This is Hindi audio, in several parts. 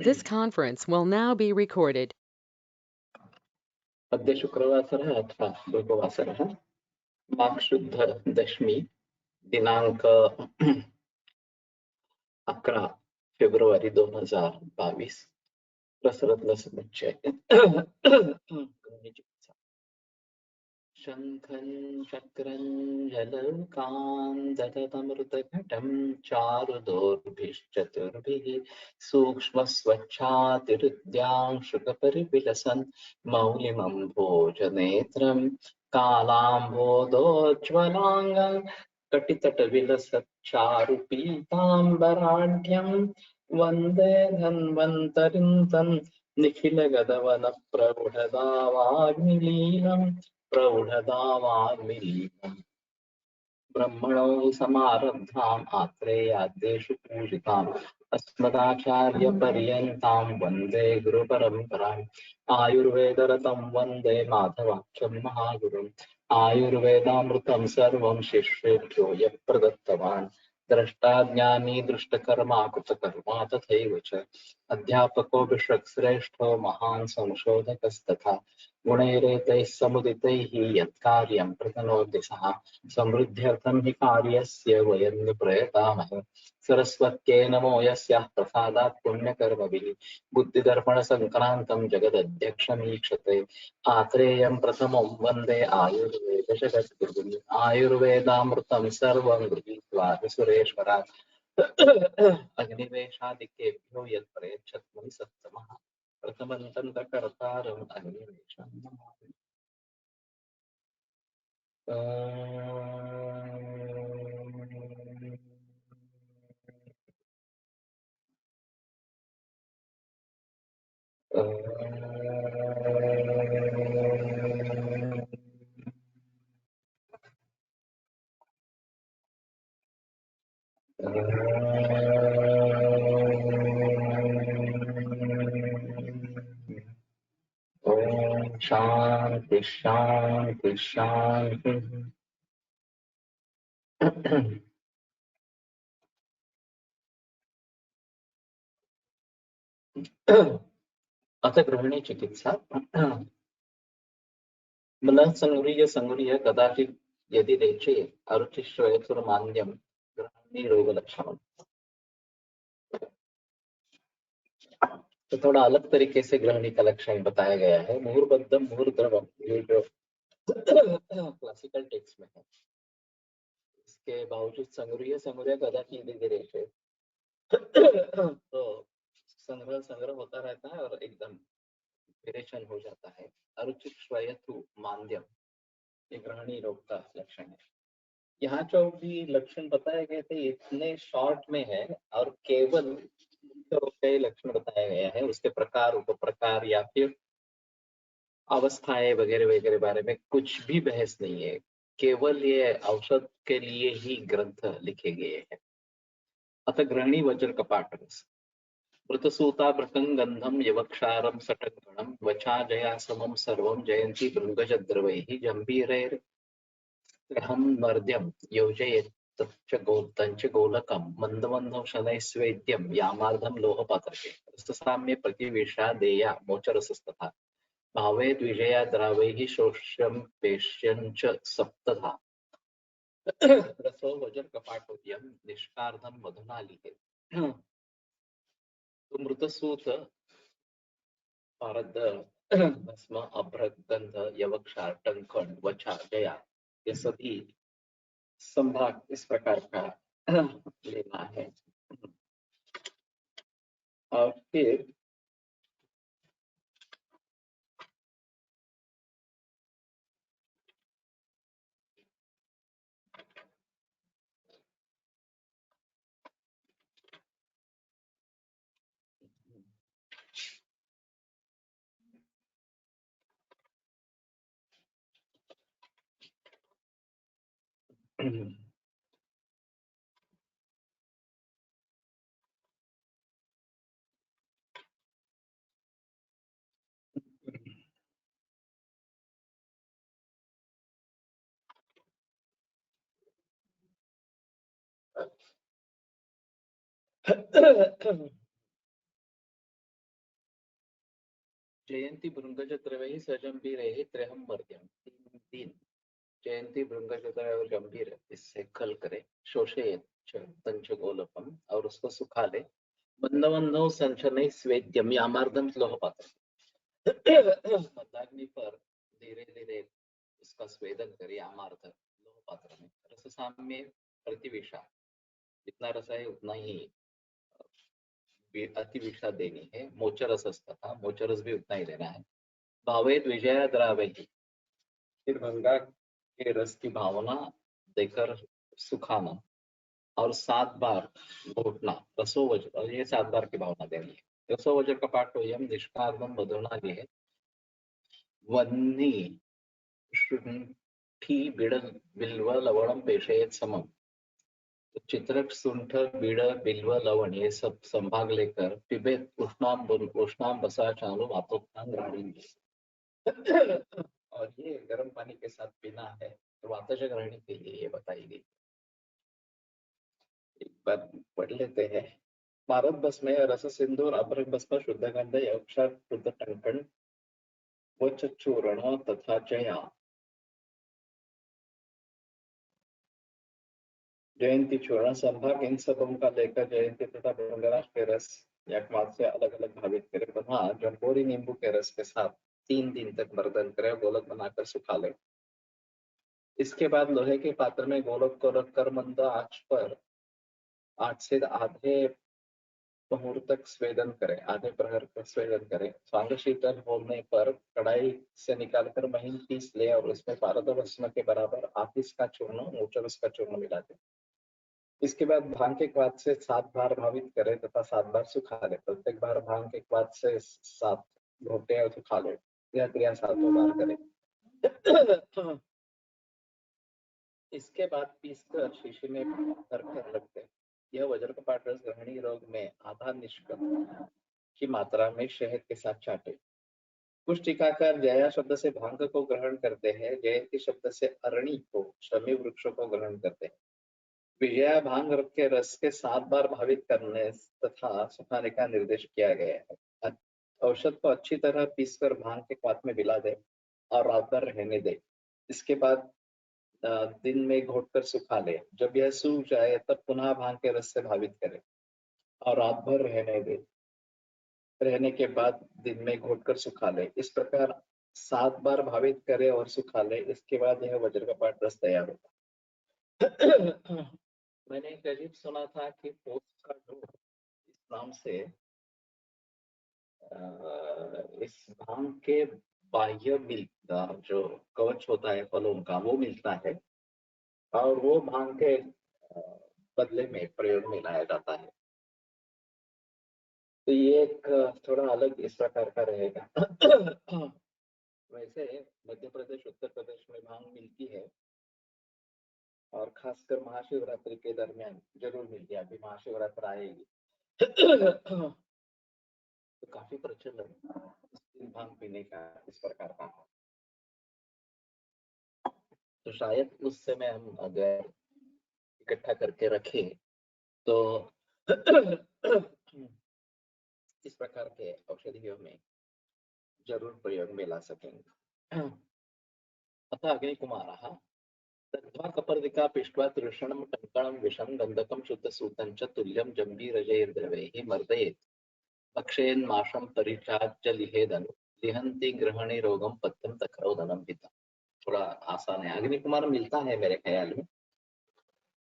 This conference will now be recorded. अद्य शुक्रवासरः अथवा शुभवासरः माघशुद्ध दशमी दिनांक 11 फेब्रुवारी 2022 प्रसरत्न समुच्चय शंखं चक्रं जलकान्दतमृतघटं चारुदोर्भिश्चतुर्भिः सूक्ष्मस्वच्छातिरुद्यांशुकपरिविलसन् मौलिमं भोजनेत्रं कालाम्भोदोज्ज्वलाङ्गं कटितटविलसच्चारुपीताम्बराढ्यं वन्दे धन्वन्तरिं तं निखिलगदवनप्रौढदावाग्निलीलम् प्रौढदावाग्निलीलम् ब्रह्मणो समारब्धाम् आत्रेयाद्येषु पूजिताम् अस्मदाचार्यपर्यन्तां वन्दे गुरुपरम्पराम् आयुर्वेदरतं वन्दे माधवाख्यं महागुरुम् आयुर्वेदामृतं सर्वं शिष्येभ्यो यः प्रदत्तवान् द्रष्टा ज्ञानी दृष्टकर्मा कृतकर्मा तथैव च अध्यापको विश्वश्रेष्ठो महान् संशोधकस्तथा गुणैरेतैः समुदितैः यत्कार्यं प्रतनोति सः समृद्ध्यर्थं हि कार्यस्य वयं प्रयतामहे सरस्वत्यै नमो यस्याः प्रसादात् पुण्यकर्मभिः बुद्धिदर्पणसङ्क्रान्तं जगदध्यक्षमीक्षते आत्रेयं प्रथमं वन्दे आयुर्वेदजगद्गुरुम् आयुर्वेदामृतं सर्वं गृहीत्वा सुरेश्वरात् अग्निवेशादिकेभ्यो यत् प्रयच्छत् सत्तमः प्रथमन्तकर्तारम् अग्निवेशं नमामि। ओम शांति शांति शांति। अथ गृहिणी चिकित्सा मनः संगृह्य संगृह्य कदाचित यदि रेचे अरुचिश्रयसुरमान्यम गृहिणी रोग लक्षणम। तो थोड़ा अलग तरीके से गृहिणी का लक्षण बताया गया है। मुहुर्बद्धम मुहुर्द्रवम, ये जो क्लासिकल टेक्स्ट में है, इसके बावजूद संगृह्य संगृह्य कदाचित यदि रेचे तो संग्रह संग्रह होता रहता है और एकदम विरेचन हो जाता है। अरुचित श्वयतु मांद्यम, ये ग्रहणी रोग का लक्षण है। यहाँ जो भी लक्षण बताए गए थे इतने शॉर्ट में है और केवल रोग के लक्षण बताया गया है, उसके प्रकार उपप्रकार या फिर अवस्थाएं वगैरह वगैरह बारे में कुछ भी बहस नहीं है। केवल ये औषध के लिए ही ग्रंथ लिखे गए हैं। अतः गृहिणी वज्र कपाट मृतसूता भृतंगंधम यवक्षारम सटगणम वचा जया समम सर्वं जयंती भृंगजद्रवैः जंबीरैर्हं मर्द्यं योजयेत् तच्च गोलकं मंदमंदं शनैः स्वेद्यं यामार्धं लोहपात्रके रससाम्ये प्रतिविषा देया मोचरसस्तथा भावे द्विजया द्रावैः शोष्यं पेश्यं च सप्तधा रसो वज्र कपाटोद्यम निष्कार्धं मधुनालिके। तो मृतसूत पारद भस्म अभ्रगंध यवक्षार टंकण वछा जया, ये सभी संभाग इस प्रकार का लेना है। और फिर जयंती भृंगचत्रवैः सजंबीरैः त्र्यहं मर्त्यं। 3 जयंती भृंगचत्र और गंभीर इससे खल करे, शोषयेत् च तंच गोलकम, और उसको सुखा ले। मंदमंदो संचने स्वेद्यम, यामार्दम लोहपात्र। मंदाग्नि पर धीरे धीरे उसका स्वेदन करे, यामार्ध लोहपात्र में। रस साम्य प्रतिविषा, जितना रस है उतना ही अतिविषा देनी है। मोचरस था, मोचरस भी उतना ही देना है। भावेद विजया द्रावही, फिर भंगा के रस की भावना देकर सुखाना, और 7 बार घोटना। रसो वज्र, और ये 7 बार की भावना देनी है। रसो वज्र का पाठ तो यम निष्कारणम मधुना है। वन्नी शुंठी बिड़ल बिल्व लवणम पेशयेत समम। तो चित्रक सुंठ बीड़ बिल्व लवण ये सब संभाग लेकर पिबेत उष्णाम बसा चालू वातोत्थान ग्रहणी। और ये गर्म पानी के साथ पीना है, तो वातज ग्रहणी के लिए ये बताई गई। एक बार पढ़ लेते हैं। भारत भस्म रस सिंदूर अभ्रक भस्म शुद्ध गंध यक्षा शुद्ध टंकण व चूर्ण तथा चया। जयंती चूर्ण संभाग इन सबों का लेकर जयंती तथा भृंगराज के रस या क्वाथ से अलग अलग भावित करे तथा जम्बोरी नींबू के रस के साथ 3 दिन तक मर्दन करे, गोलक बनाकर सुखा ले। इसके बाद लोहे के पात्र में गोलक को रखकर मंद आंच पर 8 से आधे मुहूर्त तक स्वेदन करें, आधे प्रहर का स्वेदन करें। स्वांग शीतल होने पर कढ़ाई से निकालकर महीन पीस ले और उसमें पारद भस्म के बराबर आतिश का चूर्ण, मोचरस का चूर्ण मिला दे। इसके बाद भांग के क्वाथ से 7 बार भावित करें तथा 7 बार सुखा ले। प्रत्येक बार भांग के क्वाथ से 7 घोटे और सुखा ले। यह क्रिया 7 बार करें। इसके बाद पीसकर शीशी में भरकर रख दें। यह वज्रकपाट रस ग्रहणी रोग में आधा निष्कर्म की मात्रा में शहद के साथ चाटे। कुछ टीकाकार जया शब्द से भांग को ग्रहण करते हैं, जयंती शब्द से अरणी को, शमी वृक्षों को ग्रहण करते हैं। विजया भांग के रस के 7 बार भावित करने तथा सुखाने का निर्देश किया गया है। औषध को अच्छी तरह पीसकर भांग के क्वाथ में मिला दे और रात भर रहने दे। इसके बाद दिन में घोटकर सुखा ले। जब यह सूख जाए तब पुनः भांग के रस से भावित करे और रात भर रहने दे। रहने के बाद दिन में घोटकर सुखा ले। इस प्रकार 7 बार भावित करे और सुखा ले। इसके बाद यह वज्रकपाट रस तैयार होता। मैंने एक अजीब सुना था कि पोस्ट का डो इस नाम से इस भांग के बाह्य जो कवच होता है फलों का, वो मिलता है और वो भांग के बदले में प्रयोग में लाया जाता है। तो ये एक थोड़ा अलग इस प्रकार का रहेगा। वैसे मध्य प्रदेश, उत्तर प्रदेश में भांग मिलती है और खासकर महाशिवरात्रि के दरमियान जरूर मिलती है। अभी महाशिवरात्रि आएगी। तो काफी प्रचलन भांग पीने का इस प्रकार का। तो शायद उस समय हम अगर इकट्ठा करके रखें तो इस प्रकार के औषधियों में जरूर प्रयोग में ला सकेंगे। अतः अग्निकुमारः दग्ध्वा कपर्दिका पिष्ट्वा तृषणं टङ्कणं विषं गन्धकं शुद्धसूतं च तुल्यं जम्बीरजैर्द्रवैः मर्दयेत्। भक्षयन्माशं परिचाच्य लिहेदनु लिहन्ति गृहिणी रोगं पथ्यं तक्रौदनं पिता। थोड़ा आसान है। अग्निकुमार मिलता है मेरे ख्याल में।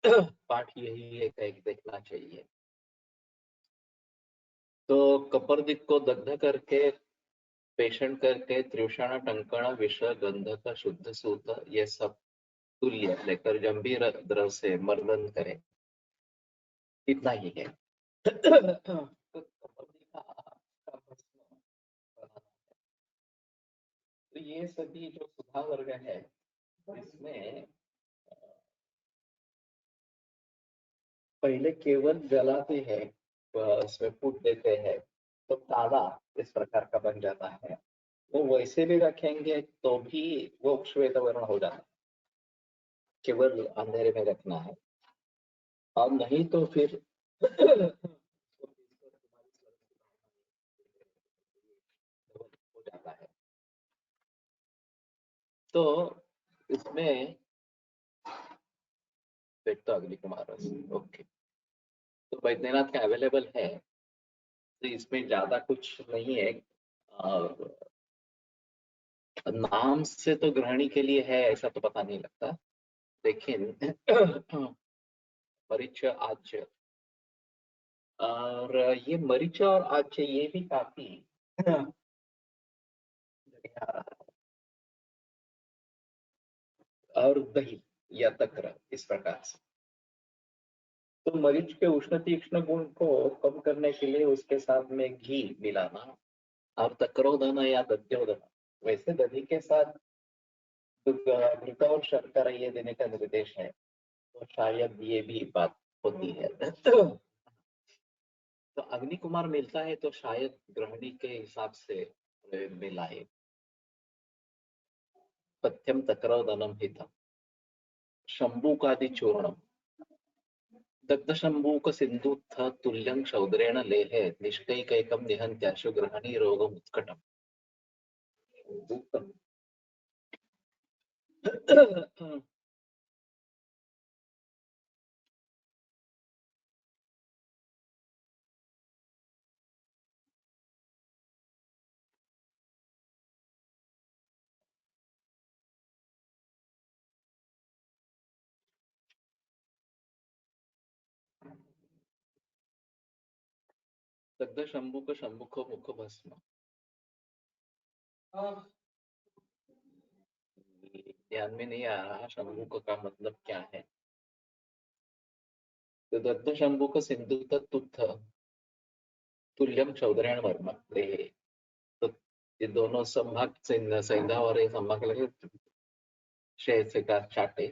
पाठ यही है, कहीं देखना चाहिए। तो कपर्दिक को दग्ध करके, पेषण करके त्रिषण, टंकण, विष, गंधक, शुद्ध सूत ये सब तुल्य लेकर गंभीर द्रव से मर्दन करें, इतना ही है। तो ये सभी जो सुधा वर्ग है इसमें पहले केवल जलाते हैं, उसमें फूट देते हैं तो ताला इस प्रकार का बन जाता है। वो वैसे भी रखेंगे तो भी वो श्वेत वर्ण हो जाता है। केवल अंधेरे में रखना है और नहीं तो फिर करता है। तो इसमें देखता अग्नि कुमार रस, ओके। तो वैद्यनाथ का अवेलेबल है, तो इसमें ज्यादा कुछ नहीं है। और नाम से तो गृहिणी के लिए है ऐसा तो पता नहीं लगता, लेकिन मरीच आज्य, और ये मरीच और आज्य ये भी काफी और दही या तक्र इस प्रकार से। तो मरीच के उष्ण तीक्ष्ण गुण को कम करने के लिए उसके साथ में घी मिलाना, और तक्रोदन या दध्योदन, वैसे दही के साथ घृत और शर्करा ये देने का निर्देश है, तो शायद ये भी बात होती है। तो अग्नि कुमार मिलता है तो शायद गृहिणी के हिसाब से मिलाए। पथ्यम तक्रोदनम हितम शंभुकादि चूर्णम दग्ध शंभूक सिंधुत्थ तुल्यं क्षौद्रेण लेहे निष्कैकैकं निहन्त्याशु गृहिणी रोगम उत्कटम। दग्ध शंभुक शंभुक मुख भस्म, ध्यान में नहीं आ रहा शंभुक का मतलब क्या है। तो दग्ध शंभुक सिंधुत्थ तुत्थ तुल्यम क्षौद्रेण वर्म, तो ये दोनों संभाग संधा और ये संभाग लगे शेर से का चाटे,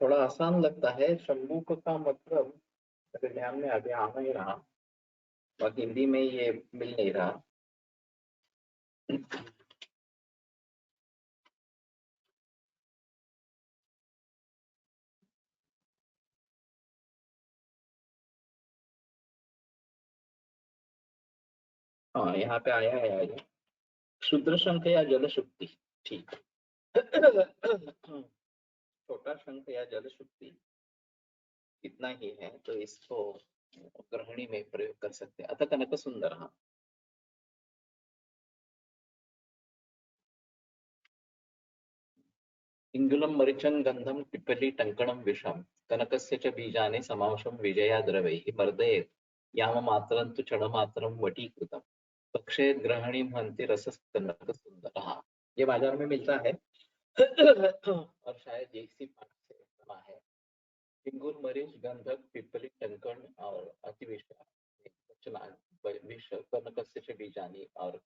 थोड़ा आसान लगता है। शंभुक का मतलब मेरे ध्यान में अभी आ नहीं रहा, और हिंदी में ये मिल नहीं रहा। हाँ, यहाँ पे आया है आया, क्षुद्र शंख या जल शुक्ति, ठीक। छोटा शंख या जल शुक्ति इतना ही है, तो इसको गृहिणी में प्रयोग कर सकते हैं। अतः कनक सुंदर, हाँ। इंगुलम मरिचं गंधम पिप्पली टंकणम विषम कनकस्य च बीजानि समावशम विजया द्रवैः मर्दयेत् याममात्रं तु क्षणमात्रं वटीकृतम् पक्षे गृहिणी हंति रसस कनक सुंदर, ये बाजार में मिलता है। और शायद इसी पाठ से बना है। इंगुर मरीच गंधक पिप्पली टंकण और अतिविष विष कनकस्य च बीजानि और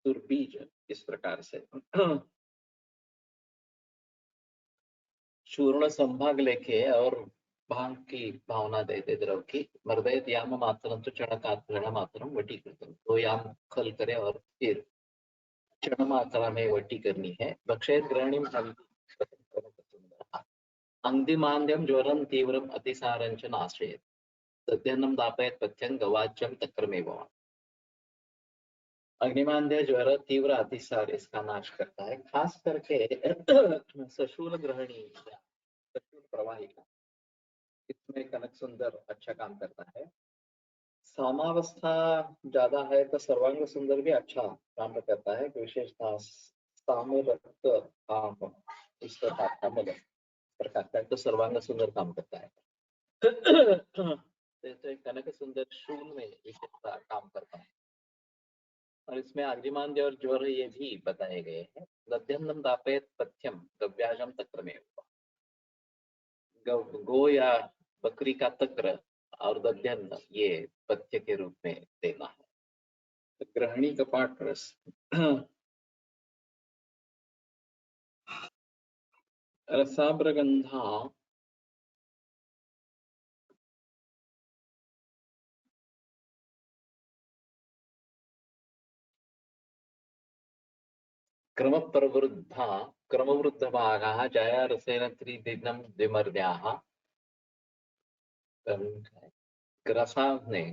बीज, इस प्रकार से। चूर्ण संभाग लेके और भांग की भावना देते द्रव की, मर्दयत याम मात्रम तो क्षण मात्रम वटी कृतम, तो याम खल करे और फिर क्षण मात्रा में वटी करनी है। भक्षेत ग्रहणी अंगदिमांद्यम ज्वरम तीव्रम अतिसारंच नाश्रयेत तद्यन्नम दापयत पथ्यं गवाच्यम तक्रमेव। अग्निमांद्य ज्वर तीव्र अतिसार इसका नाश करता है, खास करके सशूल ग्रहणी, सशूल प्रवाहिका, इसमें कनक सुंदर अच्छा काम करता है। सामावस्था ज्यादा है तो सर्वांग सुंदर भी अच्छा काम करता है, विशेषता सामरक्त काम इस प्रकार का मतलब प्रकार का, तो सर्वांग सुंदर काम करता है। तो कनक सुंदर शूल में विशेषता काम करता है। और इसमें अग्निमांद्य और ज्वर ये भी बताए गए हैं। दध्यन्नम दापयत पथ्यम गव्याजम तक्रमेव, गो या बकरी का तक्र और दध्यन्न ये पथ्य के रूप में देना है। तो गृहिणी का पाठ रस रसाब्रगंधा क्रम प्रवृद्धा क्रमवृद्ध भागाः जया रसेन त्रिदिनं द्विमर्द्याः रसा ने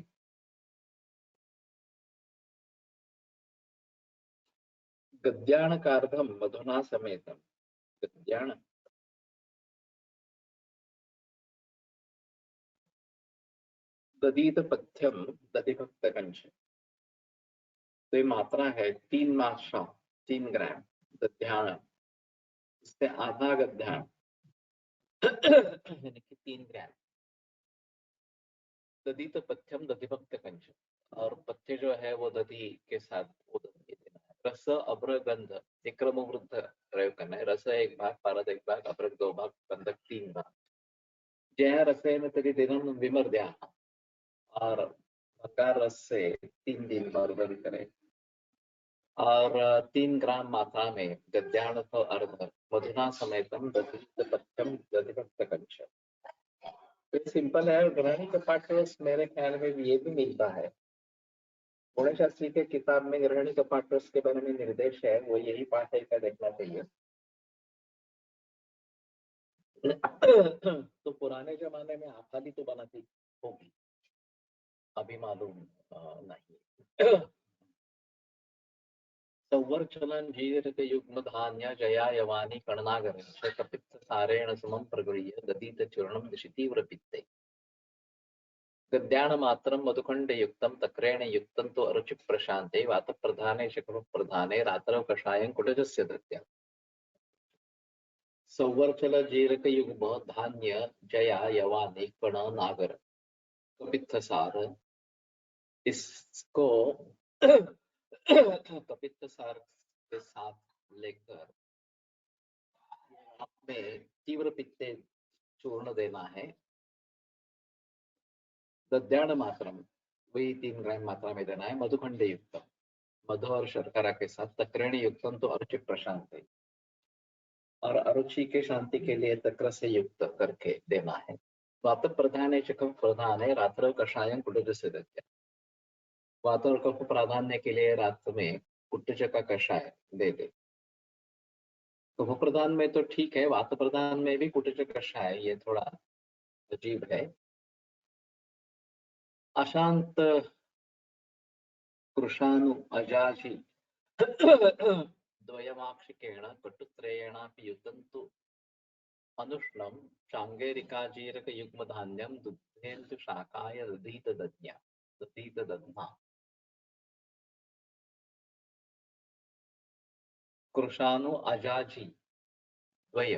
गद्याणकार्धम मधुना समेतम। गद्याण ददीत पथ्यम दधिभक्त कंश। तो ये मात्रा है 3 मात्रा, 3 ग्राम गद्याण, इससे आधा गद्याण यानी कि 3 ग्राम। ददीत पथ्यम दधिभक्त कंश, और पथ्य जो है वो दधी के साथ वो दधी देना है। रस अभ्र गंध विक्रम वृद्ध प्रयोग करना है। रस 1 भाग, पारद 1 भाग, अभ्रक 2 भाग, गंधक 3 भाग। जया रसेन तरी दिनम विमर्द्या, और बकार रस से 3 दिन बर्बाद करें। और 3 ग्राम मात्रा में गद्याण को अर्ध मधुना समेतम दधित पथ्यम दधिभक्त कंश। तो सिंपल है। ग्रहणी का पाठ्यरस मेरे ख्याल में ये भी मिलता है। पुणे शास्त्री के किताब में ग्रहणी का पाठ्यरस के बारे में निर्देश है, वो यही पाठ है का देखना चाहिए। तो पुराने जमाने में आखाली तो बनाती होगी, अभी मालूम नहीं। संवर्चलन जीरक युग्म धान्य जया यवानी कणनागर कपित्त सारेण समं प्रगृह्य दधीत चूर्णम दिशितीव्र पित्ते। गद्याण मात्रम मधुखंड युक्तम तक्रेण युक्तम तो अरुचि प्रशांते वात प्रधाने शकम प्रधाने रात्रौ कषायं कुटजस्य दत्या। संवर्चल जीरक युग्म धान्य जया यवानी कण नागर कपित्त सार, इसको कपित्त सार के साथ लेकर में तीव्र पित्ते चूर्ण देना है। गद्याण मात्रम वही 3 ग्राम मात्रा में देना है। मधुखंड युक्त, मधु और शर्करा के साथ, तक्रेण युक्तम तो अरुचि प्रशांत, और अरुचि के शांति के लिए तक्र से युक्त करके देना है। वात प्रधान चकम प्रधान है रात्र कषायं कुटज से दत्या। वात और कफ प्राधान्य के लिए रात में कुटज का कषाय दे दे। कफ प्रधान में तो ठीक है, वात प्रधान में भी कुटज कषाय ये थोड़ा अजीब है। अशांत कृशानु अजाचि द्वयमाक्षिकेण कटुत्रयेणापि युतन्तु अनुष्णं चांगेरिकाजीरक युग्म धान्यम दुग्धेन्दु शाकाय दधीत दध्या दधीत दध्ना। कृशानु अजाजी द्वय,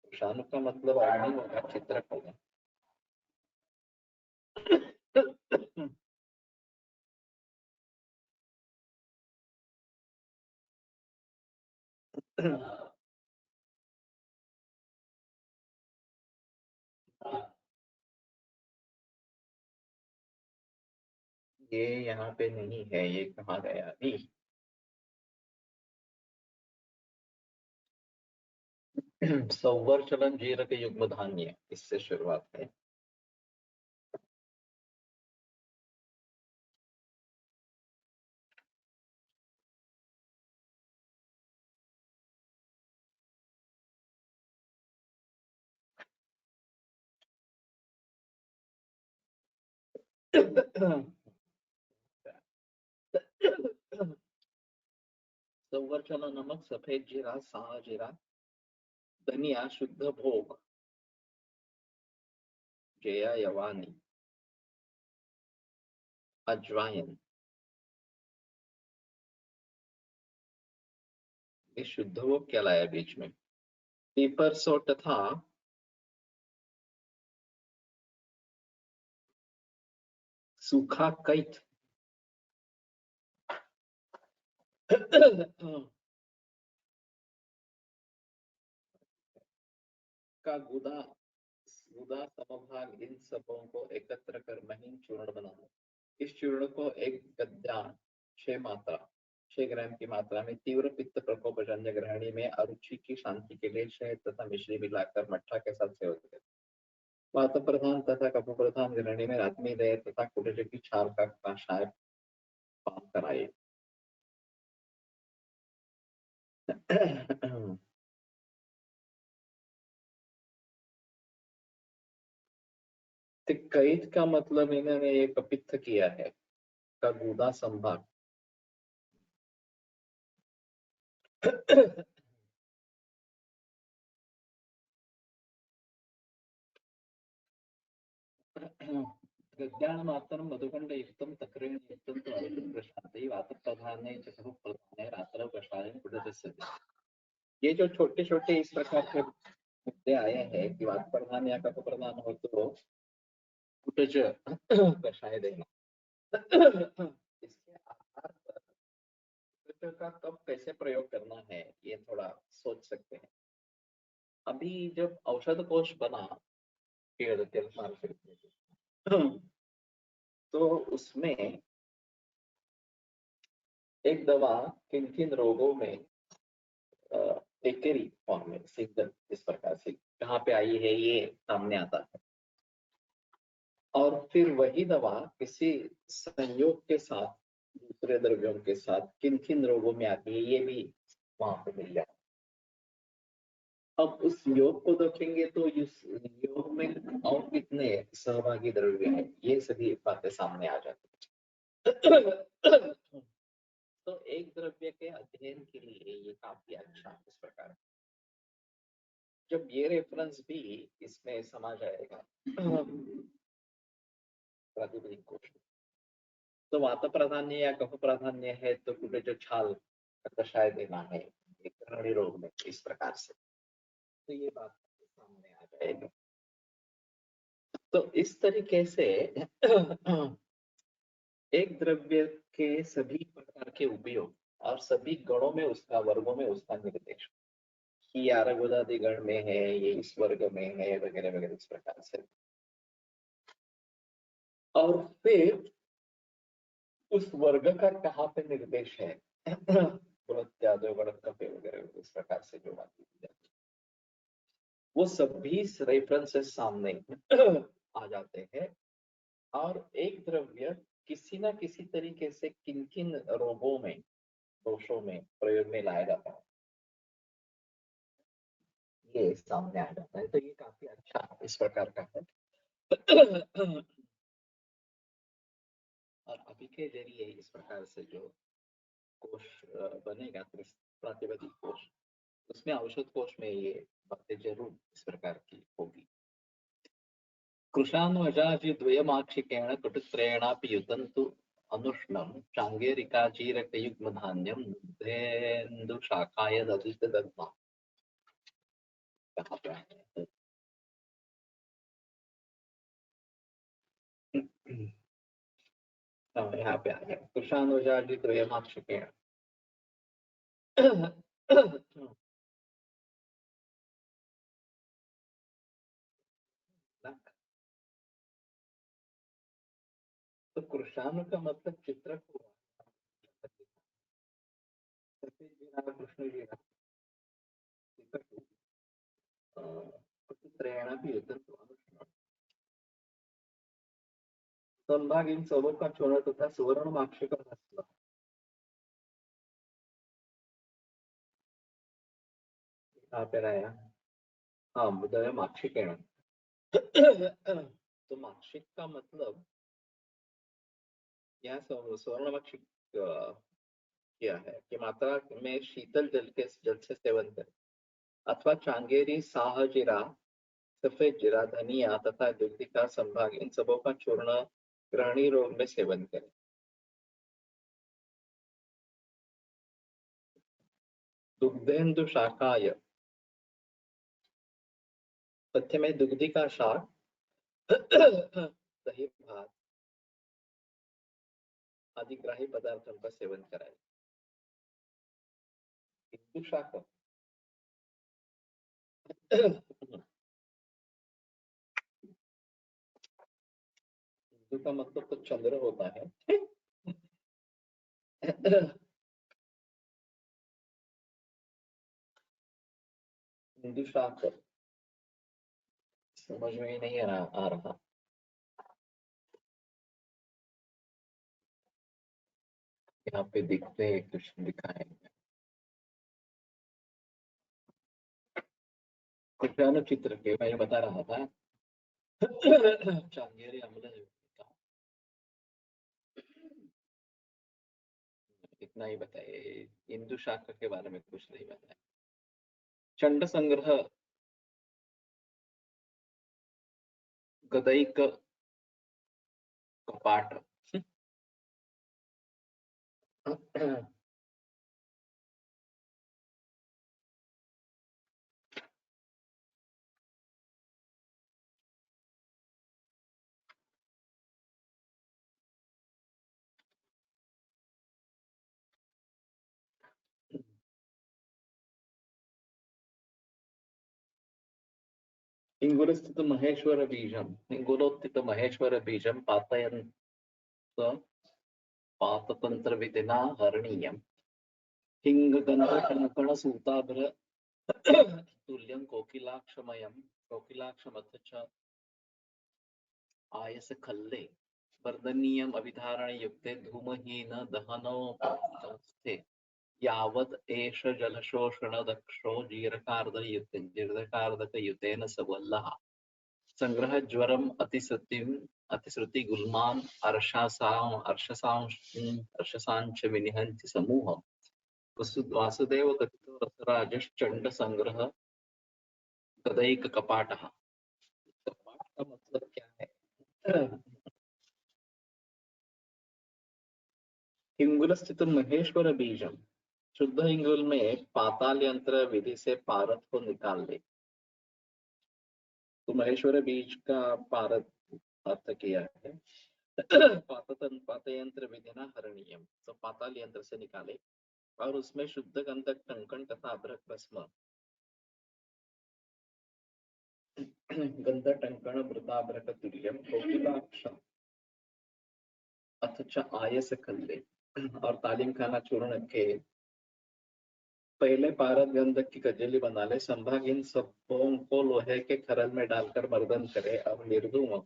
कृशानु का मतलब अग्नि होगा, चित्रक होगा। ये यहाँ पे नहीं है, ये कहाँ गया नहीं। संवर्चलन जीरक युग्म धान्य, इससे शुरुआत है। संवर्चन नमक, सफेद जीरा, साहा जीरा, धनिया, शुद्ध भोग, जया यवानी, अजवाइन, ये शुद्ध भोग कहलाया बीच में। पीपर सो तथा सूखा कैथ का गुदा गुदा समभाग, इन सबों को एकत्र कर महीन चूर्ण बनाना। इस चूर्ण को एक गद्याण 6 ग्राम की मात्रा में तीव्र पित्त प्रकोपजन्य ग्रहणी में अरुचि की शांति के लिए शहद तथा मिश्री मिलाकर मट्ठा के साथ सेवन करें। वात प्रधान तथा कफ प्रधान ग्रहणी में रात्मि दय तथा कुटज की छाल का कषाय पान कराए। तो कैद का मतलब इन्होंने ये कपित्थ किया है, का गुदा संभाग। गद्याणमात्रं मधुकण्डयुक्तं तक्रेणयुक्तं तु अरुणप्रशान्तैः वातप्रधानैः च खलु प्रधानैः रात्रौ कषायं कुटजस्यते। ये जो छोटे छोटे इस प्रकार के मुद्दे आए हैं कि वात प्रधान या कफ प्रधान हो तो कुटज कषाय देना, इसके आधार पर कुटज का कब कैसे प्रयोग करना है ये थोड़ा सोच सकते हैं। अभी जब औषध कोश बना पेड़ तेल मार्केट में, तो उसमें एक दवा किन किन रोगों में टेकेरी फॉर्म में सिंगल इस प्रकार से कहाँ पे आई है ये सामने आता है, और फिर वही दवा किसी संयोग के साथ दूसरे द्रव्यों के साथ किन किन रोगों में आती है ये भी वहां पे मिल जाए। अब उस योग को देखेंगे तो इस योग में और कितने सहभागी द्रव्य हैं ये सभी बातें सामने आ जाती है। तो एक द्रव्य के अध्ययन के लिए ये काफी अच्छा इस प्रकार जब ये रेफरेंस भी इसमें समा जाएगा प्रातिपदिक कोश, तो वात प्राधान्य या कफ प्राधान्य है तो कुछ जो छाल का कषाय देना है एक ग्रहणी रोग में इस प्रकार से, तो ये बात सामने आ जाएगी। तो इस तरीके से एक द्रव्य के सभी प्रकार के उपयोग और सभी गणों में उसका वर्गों में उसका निर्देश कि आरगोदादि गण में है, ये इस वर्ग में है वगैरह वगैरह इस प्रकार से, और फिर उस वर्ग का कहाँ पे निर्देश है वगैरह इस प्रकार से जो बात की जाती है वो सभी रेफरेंसेस सामने आ जाते हैं, और एक द्रव्य किसी ना किसी तरीके से किन किन रोगों में दोषों में प्रयोग में लाया जाता है ये सामने आ जाता है। तो ये काफी अच्छा इस प्रकार का है। और अभी के जरिए इस प्रकार से जो कोश बनेगा प्रातिपदिक कोश, उसमें औषध कोश में ये बातें जरूर इस प्रकार की होगी। कृशानुवजाजि द्वयमाक्षिकेण कटुत्रयेणापि युतन्तु अनुष्णं चाङ्गेरिकाचीरकयुग्मधान्यं दुग्धेन्दुशाखाय दधितदग्धम्। कहाँ पे है? यहाँ पे आ गया कृशानुवजाजि द्वयमाक्षिकेण। तो कृषाणु का मतलब चित्रक हुआ, सफेद जीरा कृष्ण जीरा चित्रक भी युतन्तु अनुष्णं संभाग इन सबों का चूर्ण तथा सुवर्ण माक्षिक यहाँ पे रहा। हाँ बुधय माक्षिकेण। तो माक्षिक का मतलब यहाँ स्वर्ण माक्षिक किया है कि मात्रा में शीतल जल से सेवन करें, अथवा चांगेरी साहजीरा सफेद जीरा धनिया तथा दुग्धिका संभाग इन सबों का चूर्ण ग्रहणी रोग में सेवन करें। दुग्धेन्दु शाखाय, पथ्य में दुग्धि का शाक दही भात आदि ग्राही पदार्थों का सेवन कराए। हिंदू शाक हिंदू का मतलब तो चंद्र होता है। हिंदू शाक समझ में ही नहीं आ रहा। यहाँ पे दिखते हैं कुछ लिखा है कुछ चित्र के मैं बता रहा था। चांगेरी अम्ल नहीं बताए, इंदु शाखा के बारे में कुछ नहीं बताया। चंड संग्रह गदैक कपाट। हिंगुलस्थित महेश्वर बीजम, हिंगुलोत्थित महेश्वर बीजम पातयन पाततंत्र विधिना हरणीयम। हिंग गंध कणकण सूताभ्र तुल्यं कोकिलाक्षमयं कोकिलाक्षमथ च आयस खल्ले वर्धनीयम अभिधारण युक्ते धूमहीन दहनोपस्थे यावद एष जलशोषण दक्षो जीरकार्दक युतेन सवल्लः संग्रह ज्वरम अतिश्रुति गुलमान अर्षसांश विनिहंति समूह वासुदेव कथितो रसराजश्चंड संग्रह गदैक कपाटः। कपाट का मतलब क्या है? हिंगुल स्थित महेश्वर बीजम, शुद्ध हिंगुल में पाताल यंत्र विधि से पारद को निकाल ले। तो महेश्वर बीज का पारद अर्थ किया है। पातयंत्र विधि ना हरणीयम, तो पाताल यंत्र से निकाले और उसमें शुद्ध गंधक टंकण तथा अभ्रक भस्म गंध टंकण मृताभ्रक तुल्यम कोकिलाक्ष अथ च आयस खल्ले और तालीम खाना चूर्ण के पहले पारद गंधक की कजली बना ले, संभाग इन सबों को लोहे के खरल में डालकर मर्दन करे और निर्धूम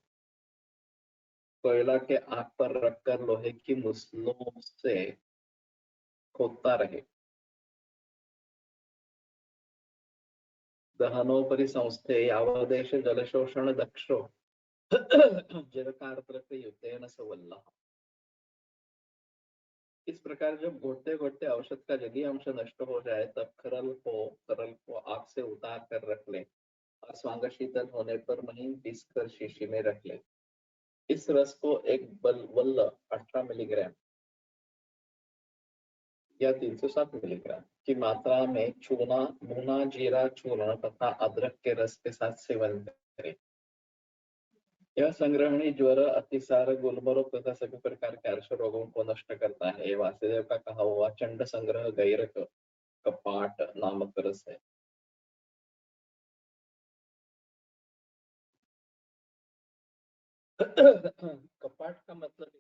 कोयला के आग पर रखकर लोहे की मुसलों से खोदता रहे। दहनोपरि संस्थे यावदेश जलशोषण दक्षो जलकारत्रक युतेन सवल्लः। इस प्रकार जब घोटते घोटते औषध का यदि अंश नष्ट हो जाए तब खरल को आग से उतार कर रख ले और स्वांग शीतल होने पर महीन पीस कर शीशी में रख ले। इस रस को एक वल्ल 18 मिलीग्राम या 307 मिलीग्राम की मात्रा में चूना, भुना जीरा चूर्ण तथा अदरक के रस के साथ सेवन करें। यह संग्रहणी ज्वर, अतिसार, गुलमरोग तथा सभी प्रकार के अर्श रोगों को नष्ट करता है। वासुदेव का कहा हुआ चंड संग्रह गैरक कपाट नामक रस है। कपाट का मतलब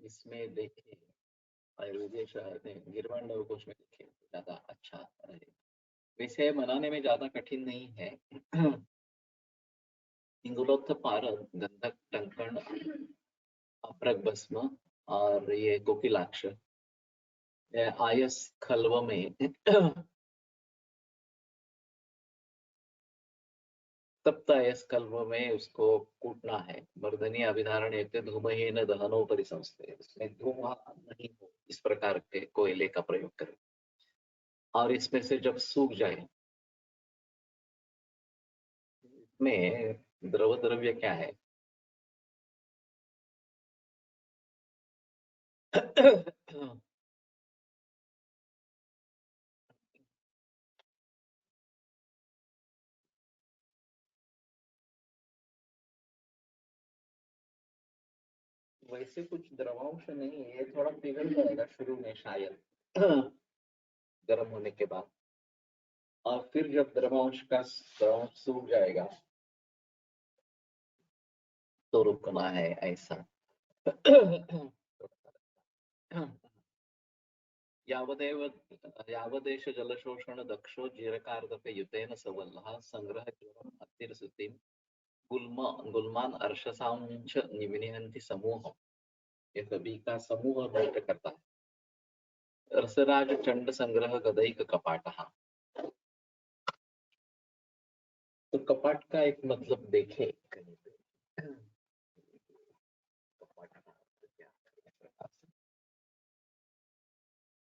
इसमें देखिए आयुर्वेदिक शायद गिरवाण नवकोश में देखिए ज्यादा अच्छा रहेगा। वैसे बनाने में ज्यादा कठिन नहीं है। इंगुलोत्थ पारद गंधक टंकण अभ्रक भस्म और ये कोकिलाक्ष आयस खल्व में तप्तायस खल्व में उसको कूटना है। मर्दनी अभिधारण युक्त धूमहीन दहनो परिसंस्थे, इसमें धुआं नहीं हो इस प्रकार के कोयले का प्रयोग करें और इसमें से जब सूख जाए में द्रव द्रव्य क्या है? वैसे कुछ द्रवांश नहीं है, ये थोड़ा पिघल जाएगा शुरू में शायद गर्म होने के बाद, और फिर जब द्रवांश सूख जाएगा तो रुकना है ऐसा। यावदेव यावदेश जलशोषण दक्षो जीरकार्दक युतेन सवल्लः संग्रह ज्वरम अतिरसुतिम गुलमान अर्शसांश निविनिहंति समूह, ये सभी का समूह नष्ट करता है। रसराज चंड संग्रह गदैक कपाटः, तो कपाट का एक मतलब देखे कहीं पे। कपाट का अर्थ क्या है?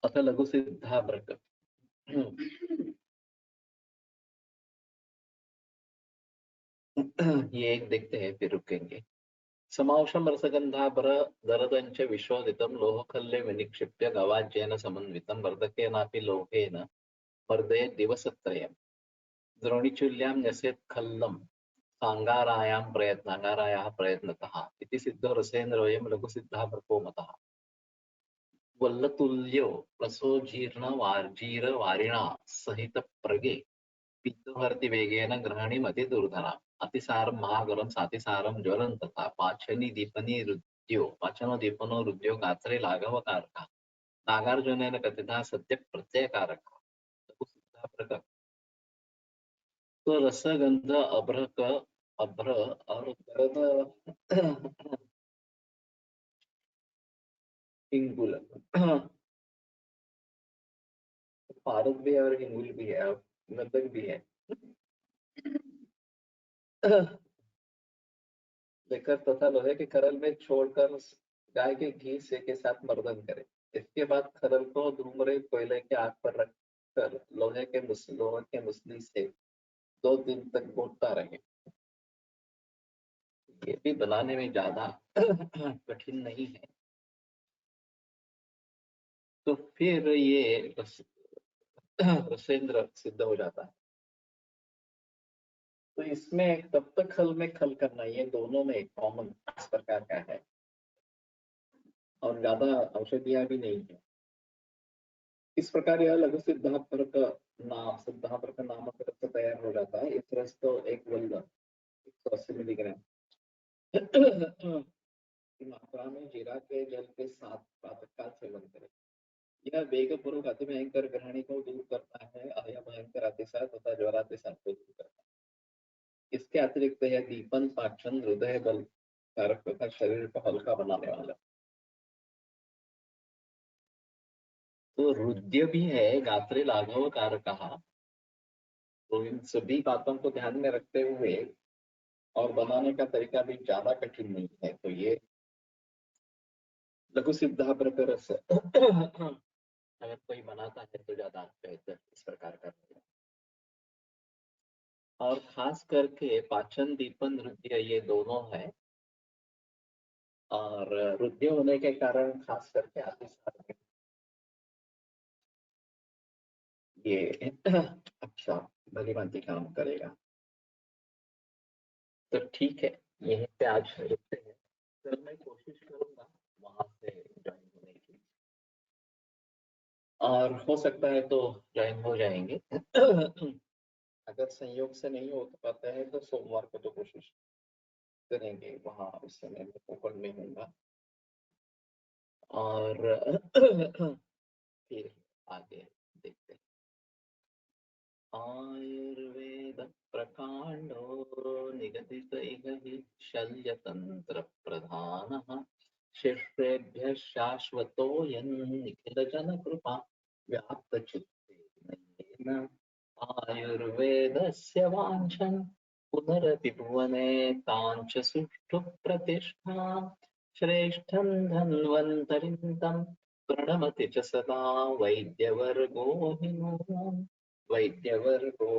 अथ लघु सिद्धाभ्रक। ये एक देखते हैं फिर रुकेंगे। समावशम रसगंधाभर दरदंच विशोदितं लोहखल्ले विनिक्षिप्य गवाज्येन समन्वितं वर्धकेनापि लोहेन वर्धयेत् दिवसत्रयम्। द्रोणिचुल्यां न्यसेत् खल्लं सांगारायाः प्रयत्नतः इति सिद्धो रसेन्द्रोऽयं लघुसिद्धाभ्रको मतः। वल्लतुल्यो रसोजीर्णवार्जिरवारिणा सहित प्रगे पित्तहर्ति वेगेन ग्रहणीम् अतिदुर्धरा अतिसारं महागुरं सातिसारं ज्वलं तथा पाचनो दीपनो रुद्यो गात्रे लाघवकारकः नागार्जुनेन कथितः सत्य प्रत्ययकारकः। लघुसिद्धाभ्रक। तो रसगंध अभ्र और दर्द हिंगुल। पारद भी है और हिंगुल भी है और गंधक भी है। लेकर तथा लोहे के खरल में छोड़कर गाय के घी से के साथ मर्दन करे। इसके बाद खरल को धूम्रे कोयले के आग पर रखकर लोहे के मुसली से 2 दिन तक घोटता रहे। ये भी बनाने में ज्यादा कठिन नहीं है। तो फिर ये रसेंद्र सिद्ध हो जाता है। तो इसमें कब तक खल में खल करना, ये दोनों में कॉमन इस प्रकार का है और ज्यादा औषधियां भी नहीं है। इस प्रकार यह लघु सिद्धाभ्रक नामक रस तैयार हो जाता है। इस रस को एक वल्ल 180 मिलीग्राम की मात्रा में जीरा के जल के साथ प्रातःकाल सेवन करें। यह वेगपूर्वक अति भयंकर ग्रहणी को दूर करता है। यह भयंकर अतिसार तथा ज्वरातिसार को दूर करता है। इसके अतिरिक्त यह दीपन, पाचन, हृदय बल कारक तथा शरीर को हल्का बनाने वाला। तो रुद्य भी है, गात्रे लाघव कारकः। तो इन सभी बातों को ध्यान में रखते हुए और बनाने का तरीका भी ज्यादा कठिन नहीं है। तो ये लघु सिद्धाभ्रक रस अगर कोई बनाता है तो ज्यादा बेहतर इस प्रकार का रहेगा। और खास करके पाचन, दीपन, रुद्य ये दोनों है। और रुद्य होने के कारण खास करके अतिसार ये अच्छा भली भांति काम करेगा। तो ठीक है, यहीं पे आज रुकते हैं। कल मैं कोशिश करूंगा वहां से ज्वाइन होने की, और हो सकता है तो ज्वाइन हो जाएंगे। अगर संयोग से नहीं हो पाता है तो सोमवार को तो कोशिश करेंगे, वहां उस समय में ओपन में होगा। और फिर आगे देखते हैं। आयुर्वेद प्रकांडो निगदित इह हि शल्यतंत्र प्रधानः शिष्येभ्यः शाश्वतोऽयं निखिल जन कृपा व्याप्त चित्तेन आयुर्वेदस्य वाञ्छन् पुनरपि भुवने ताञ्च सुष्ठु प्रतिष्ठा श्रेष्ठं धन्वन्तरिं तं प्रणमति च सदा वैद्यवर्गो हि नूनम् वैद्यवर्गो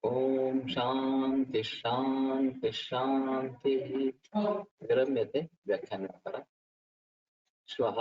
ओम शांति शांति शांति। विरम्यते व्याख्यानम् श्वः